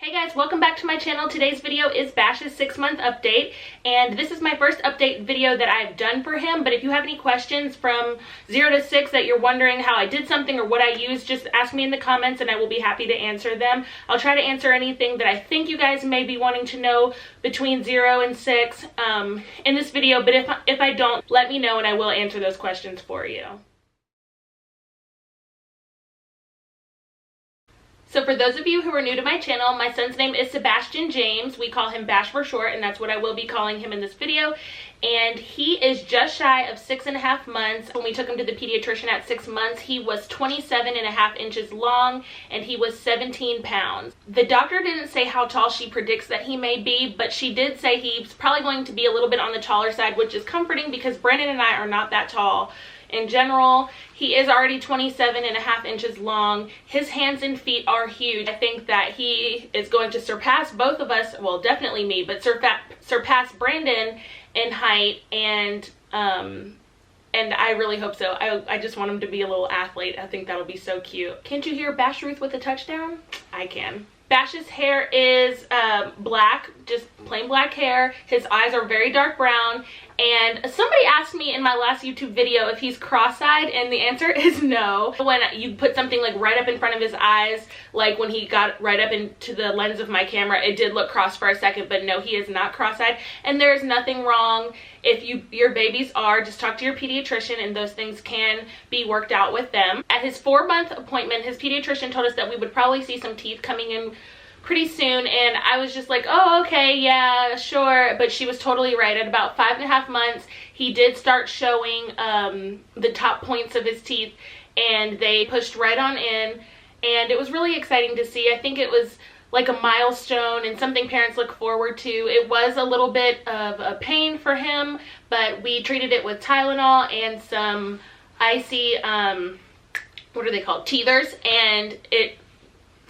Hey guys, welcome back to my channel. Today's video is Bash's 6-month update, and this is my first update video that I've done for him. But if you have any questions from 0 to 6 that you're wondering how I did something or what I used, just ask me in the comments and I will be happy to answer them. I'll try to answer anything that I think you guys may be wanting to know between 0 and 6 in this video, but if I don't, let me know and I will answer those questions for you. So for those of you who are new to my channel, my son's name is Sebastian James. We call him Bash for short, and that's what I will be calling him in this video. And he is just shy of 6.5 months. When we took him to the pediatrician at 6 months, he was 27.5 inches long and he was 17 pounds. The doctor didn't say how tall she predicts that he may be, but she did say he's probably going to be a little bit on the taller side, which is comforting because Brandon and I are not that tall. In general, he is already 27.5 inches long. His hands and feet are huge. I think that he is going to surpass both of us, well, definitely me, but surpass Brandon in height, and I really hope so. I just want him to be a little athlete. I think that'll be so cute. Can't you hear Bash Ruth with a touchdown? I can. Bash's hair is black, just plain black hair. His eyes are very dark brown. And somebody asked me in my last YouTube video if he's cross-eyed, and the answer is no. When you put something like right up in front of his eyes, like when he got right up into the lens of my camera, it did look cross for a second, but no, he is not cross-eyed. And there's nothing wrong if your babies are. Just talk to your pediatrician and those things can be worked out with them. At his 4-month appointment, his pediatrician told us that we would probably see some teeth coming in pretty soon, and I was just like, oh, okay, yeah, sure. But she was totally right. At about 5.5 months, he did start showing the top points of his teeth, and they pushed right on in, and it was really exciting to see. I think it was like a milestone and something parents look forward to. It was a little bit of a pain for him, but we treated it with Tylenol and some icy, what are they called, teethers, and it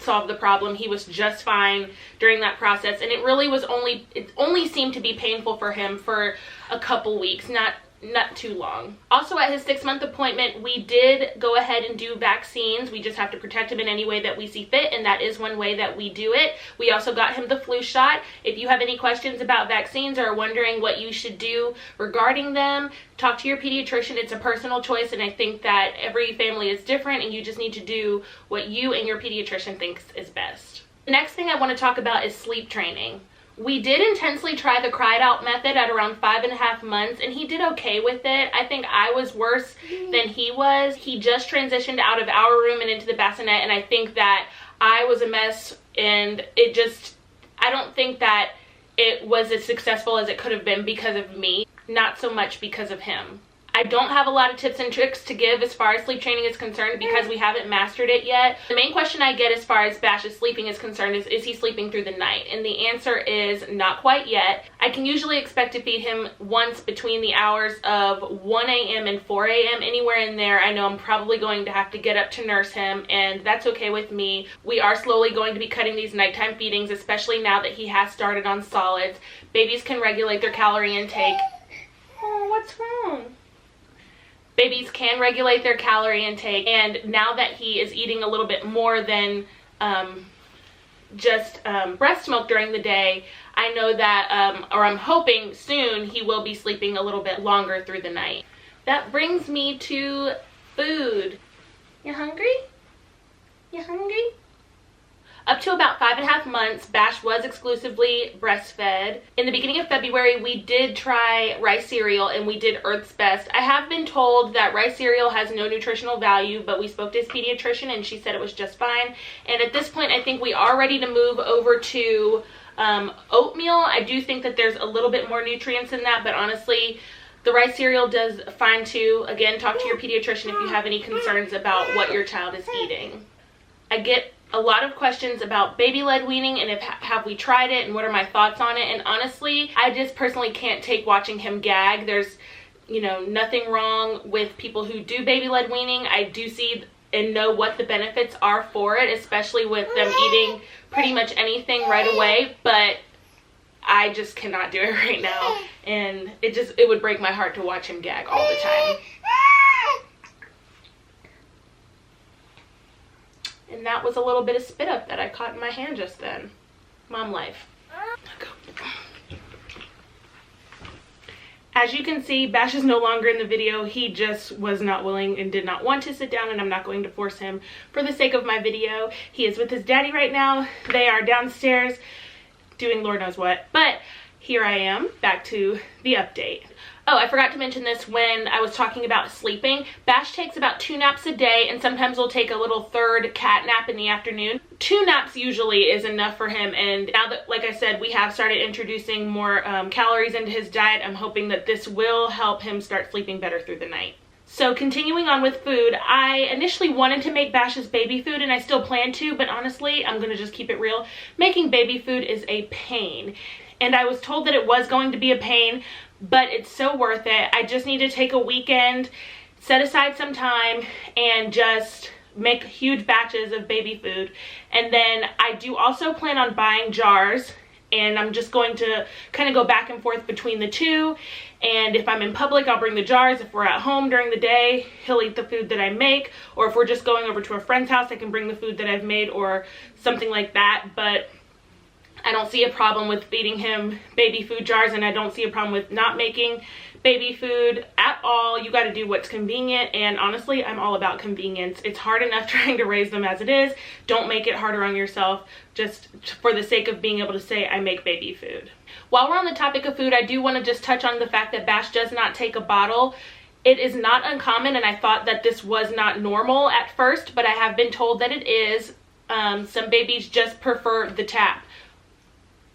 solved the problem. He was just fine during that process, and it only seemed to be painful for him for a couple weeks, not too long. Also, at his 6-month appointment, we did go ahead and do vaccines. We just have to protect him in any way that we see fit, and that is one way that we do it. We also got him the flu shot. If you have any questions about vaccines or are wondering what you should do regarding them, talk to your pediatrician. It's a personal choice, and I think that every family is different, and you just need to do what you and your pediatrician thinks is best. The next thing I want to talk about is sleep training. We did intensely try the cried out method at around 5.5 months, and he did okay with it. I think I was worse than he was. He just transitioned out of our room and into the bassinet, and I think that I was a mess, and I don't think that it was as successful as it could have been because of me, not so much because of him. I don't have a lot of tips and tricks to give as far as sleep training is concerned because we haven't mastered it yet. The main question I get as far as Bash's sleeping is concerned is he sleeping through the night? And the answer is not quite yet. I can usually expect to feed him once between the hours of 1 a.m. and 4 a.m. Anywhere in there, I know I'm probably going to have to get up to nurse him, and that's okay with me. We are slowly going to be cutting these nighttime feedings, especially now that he has started on solids. Babies can regulate their calorie intake. Oh, what's wrong? Babies can regulate their calorie intake, and now that he is eating a little bit more than just breast milk during the day, I know that, or I'm hoping soon, he will be sleeping a little bit longer through the night. That brings me to food. You hungry? You hungry? Up to about 5.5 months, Bash was exclusively breastfed. In the beginning of February, we did try rice cereal, and we did Earth's Best. I have been told that rice cereal has no nutritional value, but we spoke to his pediatrician, and she said it was just fine. And at this point, I think we are ready to move over to oatmeal. I do think that there's a little bit more nutrients in that, but honestly, the rice cereal does fine too. Again, talk to your pediatrician if you have any concerns about what your child is eating. I get a lot of questions about baby-led weaning and have we tried it and what are my thoughts on it, and honestly, I just personally can't take watching him gag. There's, nothing wrong with people who do baby-led weaning. I do see and know what the benefits are for it, especially with them eating pretty much anything right away, but I just cannot do it right now, and it would break my heart to watch him gag all the time. And that was a little bit of spit up that I caught in my hand just then. Mom life. As you can see, Bash is no longer in the video. He just was not willing and did not want to sit down, and I'm not going to force him for the sake of my video. He is with his daddy right now. They are downstairs doing Lord knows what. But here I am, back to the update. Oh, I forgot to mention this when I was talking about sleeping. Bash takes about 2 naps a day, and sometimes we'll take a little third cat nap in the afternoon. 2 naps usually is enough for him, and now that, like I said, we have started introducing more calories into his diet, I'm hoping that this will help him start sleeping better through the night. So continuing on with food, I initially wanted to make Bash's baby food, and I still plan to, but honestly, I'm gonna just keep it real. Making baby food is a pain, and I was told that it was going to be a pain, but it's so worth it. I just need to take a weekend, set aside some time, and just make huge batches of baby food. And then I do also plan on buying jars, and I'm just going to kind of go back and forth between the two. And if I'm in public, I'll bring the jars. If we're at home during the day, he'll eat the food that I make. Or if we're just going over to a friend's house, I can bring the food that I've made or something like that. But I don't see a problem with feeding him baby food jars, and I don't see a problem with not making baby food at all. You got to do what's convenient, and honestly, I'm all about convenience. It's hard enough trying to raise them as it is. Don't make it harder on yourself just for the sake of being able to say I make baby food. While we're on the topic of food, I do want to just touch on the fact that Bash does not take a bottle. It is not uncommon, and I thought that this was not normal at first, but I have been told that it is. Some babies just prefer the tap.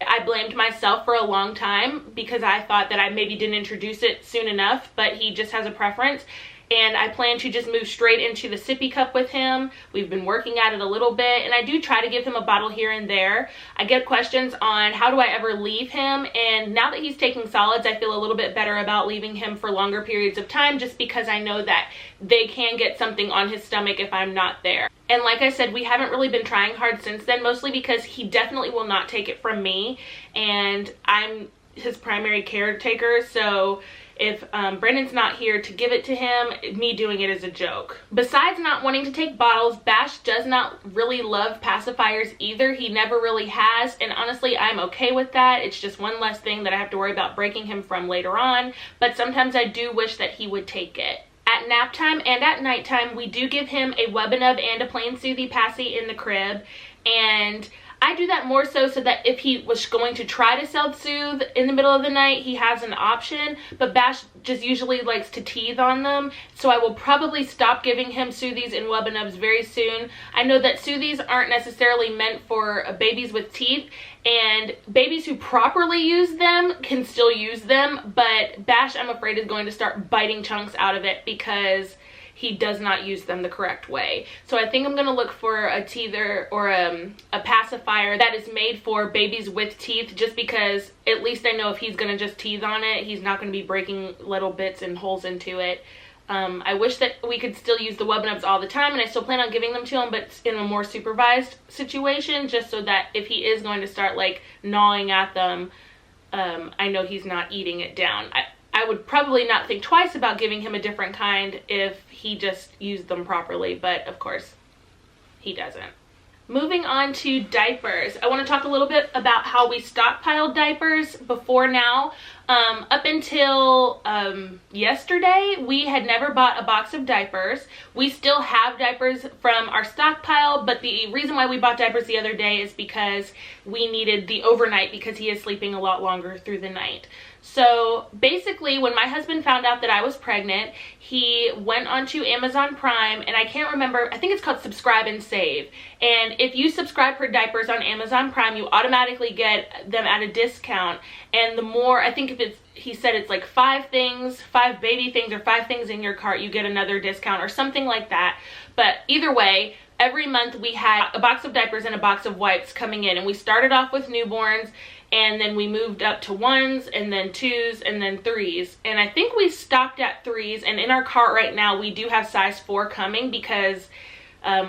I blamed myself for a long time because I thought that I maybe didn't introduce it soon enough, but he just has a preference, and I plan to just move straight into the sippy cup with him. We've been working at it a little bit, and I do try to give him a bottle here and there. I get questions on how do I ever leave him, and now that he's taking solids, I feel a little bit better about leaving him for longer periods of time, just because I know that they can get something on his stomach if I'm not there. And like I said, we haven't really been trying hard since then, mostly because he definitely will not take it from me, and I'm his primary caretaker, so if Brandon's not here to give it to him, me doing it is a joke. Besides not wanting to take bottles, Bash does not really love pacifiers either. He never really has, and honestly, I'm okay with that. It's just one less thing that I have to worry about breaking him from later on, but sometimes I do wish that he would take it. At nap time and at nighttime, we do give him a Webinub and a plain Soothy Passy in the crib, and I do that more so that if he was going to try to self-soothe in the middle of the night, he has an option, but Bash just usually likes to teeth on them, so I will probably stop giving him Soothies and Webinubs very soon. I know that Soothies aren't necessarily meant for babies with teeth, and babies who properly use them can still use them, but Bash, I'm afraid, is going to start biting chunks out of it because he does not use them the correct way. So I think I'm going to look for a teether or a pacifier that is made for babies with teeth, just because at least I know if he's going to just teeth on it, he's not going to be breaking little bits and holes into it. I wish that we could still use the Webinubs all the time, and I still plan on giving them to him, but in a more supervised situation, just so that if he is going to start like gnawing at them, I know he's not eating it down. I would probably not think twice about giving him a different kind if he just used them properly, but of course he doesn't. Moving on to diapers. I want to talk a little bit about how we stockpiled diapers before now. Up until yesterday, we had never bought a box of diapers. We still have diapers from our stockpile, but the reason why we bought diapers the other day is because we needed the overnight because he is sleeping a lot longer through the night. So basically, when my husband found out that I was pregnant, he went onto Amazon Prime, and I can't remember, I think it's called Subscribe and Save. And if you subscribe for diapers on Amazon Prime, you automatically get them at a discount. And the more, I think if it's, he said it's like 5 things, 5 baby things, or 5 things in your cart, you get another discount or something like that. But either way, every month we had a box of diapers and a box of wipes coming in, and we started off with newborns, and then we moved up to 1s, and then 2s, and then 3s. And I think we stopped at 3s, and in our cart right now we do have size 4 coming because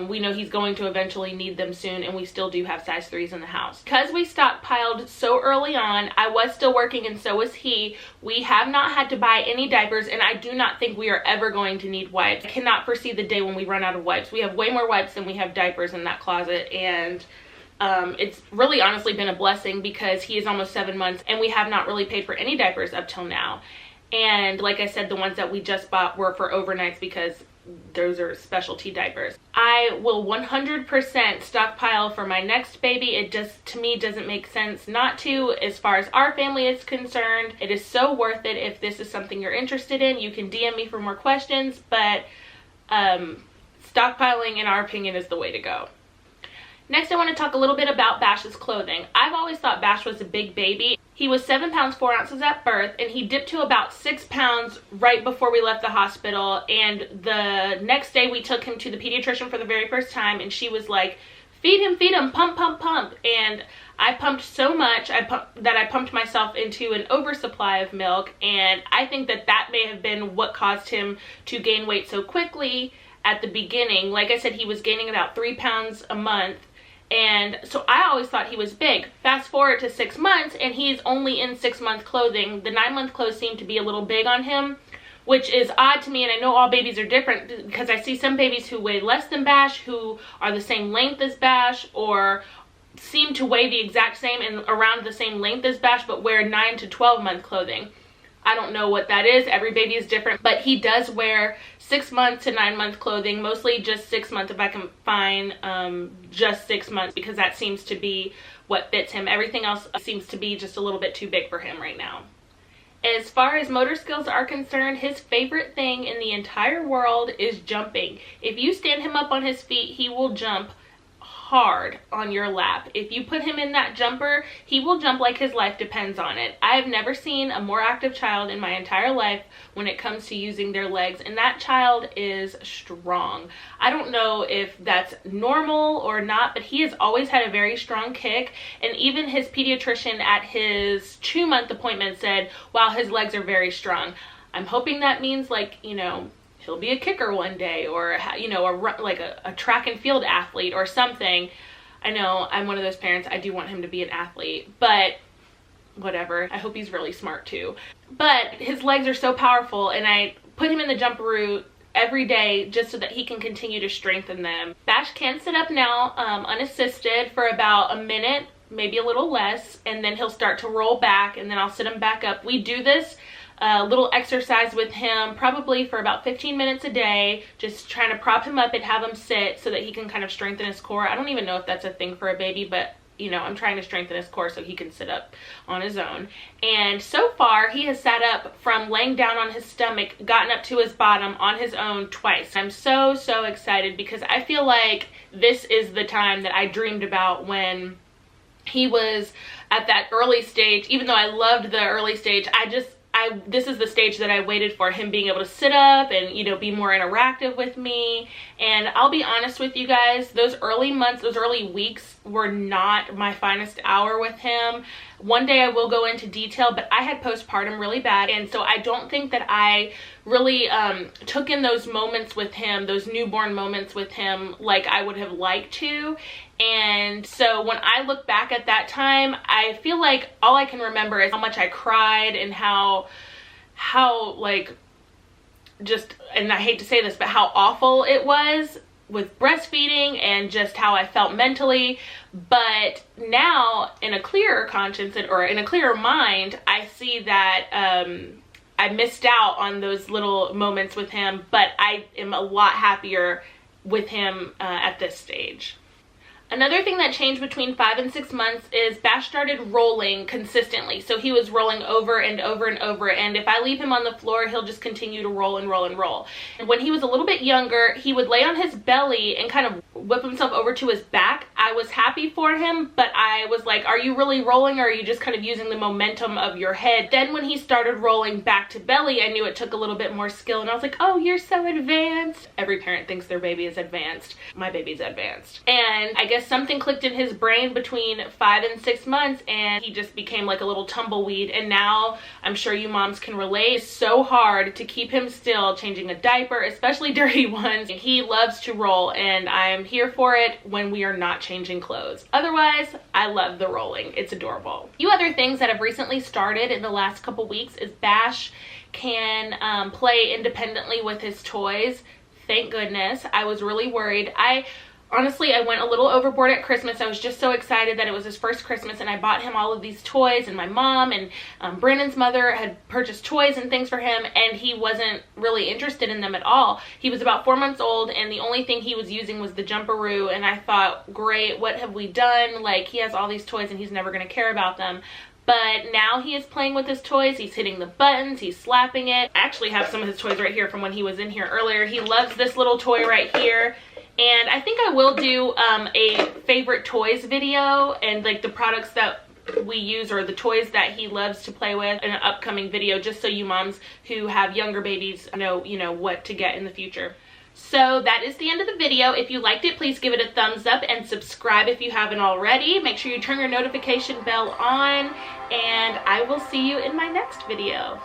we know he's going to eventually need them soon, and we still do have size 3s in the house. Because we stockpiled so early on, I was still working and so was he. We have not had to buy any diapers, and I do not think we are ever going to need wipes. I cannot foresee the day when we run out of wipes. We have way more wipes than we have diapers in that closet, and It's really honestly been a blessing because he is almost 7 months and we have not really paid for any diapers up till now. And like I said, the ones that we just bought were for overnights because those are specialty diapers. I will 100% stockpile for my next baby. It just, to me, doesn't make sense not to. As far as our family is concerned, it is so worth it. If this is something you're interested in, you can DM me for more questions, but stockpiling, in our opinion, is the way to go. Next, I want to talk a little bit about Bash's clothing. I've always thought Bash was a big baby. He was 7 pounds 4 ounces at birth, and he dipped to about 6 pounds right before we left the hospital. And the next day we took him to the pediatrician for the very first time, and she was like, feed him, pump, pump, pump. And I pumped so much that I pumped myself into an oversupply of milk, and I think that that may have been what caused him to gain weight so quickly at the beginning. Like I said, he was gaining about 3 pounds a month. And so I always thought he was big. Fast forward to 6 months and he's only in 6-month clothing. The 9-month clothes seem to be a little big on him, which is odd to me. And I know all babies are different because I see some babies who weigh less than Bash, who are the same length as Bash, or seem to weigh the exact same and around the same length as Bash, but wear 9 to 12-month clothing. I don't know what that is. Every baby is different, but he does wear 6 month to 9 month clothing, mostly just 6 months if I can find just 6 months, because that seems to be what fits him. Everything else seems to be just a little bit too big for him right now. As far as motor skills are concerned, his favorite thing in the entire world is jumping. If you stand him up on his feet, he will jump hard on your lap. If you put him in that jumper, he will jump like his life depends on it. I have never seen a more active child in my entire life when it comes to using their legs, and that child is strong. I don't know if that's normal or not, but he has always had a very strong kick, and even his pediatrician at his 2-month appointment said, wow, his legs are very strong. I'm hoping that means, like, you know, he'll be a kicker one day, or, you know, like a track and field athlete or something. I know I'm one of those parents. I do want him to be an athlete, but whatever. I hope he's really smart too. But his legs are so powerful, and I put him in the jump route every day just so that he can continue to strengthen them. Bash can sit up now unassisted for about a minute, maybe a little less, and then he'll start to roll back, and then I'll sit him back up. We do this little exercise with him probably for about 15 minutes a day, just trying to prop him up and have him sit so that he can kind of strengthen his core. I don't even know if that's a thing for a baby, but you know, I'm trying to strengthen his core so he can sit up on his own. And so far he has sat up from laying down on his stomach, gotten up to his bottom on his own twice. I'm so excited because I feel like this is the time that I dreamed about when he was at that early stage. Even though I loved the early stage, this is the stage that I waited for, him being able to sit up and, you know, be more interactive with me. And I'll be honest with you guys, those early months, those early weeks were not my finest hour with him. One day I will go into detail, but I had postpartum really bad, and so I don't think that I really took in those moments with him, those newborn moments with him, like I would have liked to. And so when I look back at that time, I feel like all I can remember is how much I cried and how like, just, and I hate to say this, but how awful it was with breastfeeding and just how I felt mentally. But now, in a clearer conscience, or in a clearer mind, I see that I missed out on those little moments with him, but I am a lot happier with him at this stage. Another thing that changed between 5 and 6 months is Bash started rolling consistently. So he was rolling over and over and over, and if I leave him on the floor, he'll just continue to roll and roll and roll. And when he was a little bit younger, he would lay on his belly and kind of whip himself over to his back. I was happy for him, but I was like, are you really rolling, or are you just kind of using the momentum of your head? Then when he started rolling back to belly, I knew it took a little bit more skill, and I was like, oh, you're so advanced. Every parent thinks their baby is advanced. My baby's advanced. And I guess something clicked in his brain between 5 and 6 months, and he just became like a little tumbleweed. And now, I'm sure you moms can relate, it's so hard to keep him still, changing a diaper, especially dirty ones. He loves to roll, and I'm here for it when we are not changing clothes. Otherwise, I love the rolling. It's adorable. A few other things that have recently started in the last couple weeks is Bash can play independently with his toys. Thank goodness. I was really worried. Honestly, I went a little overboard at Christmas. I was just so excited that it was his first Christmas, and I bought him all of these toys, and my mom and Brandon's mother had purchased toys and things for him, and he wasn't really interested in them at all. He was about 4 months old, and the only thing he was using was the jumperoo, and I thought, great, what have we done? Like, he has all these toys and he's never going to care about them. But now he is playing with his toys. He's hitting the buttons, he's slapping it. I actually have some of his toys right here from when he was in here earlier. He loves this little toy right here. And I think I will do a favorite toys video, and like the products that we use or the toys that he loves to play with in an upcoming video, just so you moms who have younger babies know, you know, what to get in the future. So that is the end of the video. If you liked it, please give it a thumbs up and subscribe if you haven't already. Make sure you turn your notification bell on, and I will see you in my next video.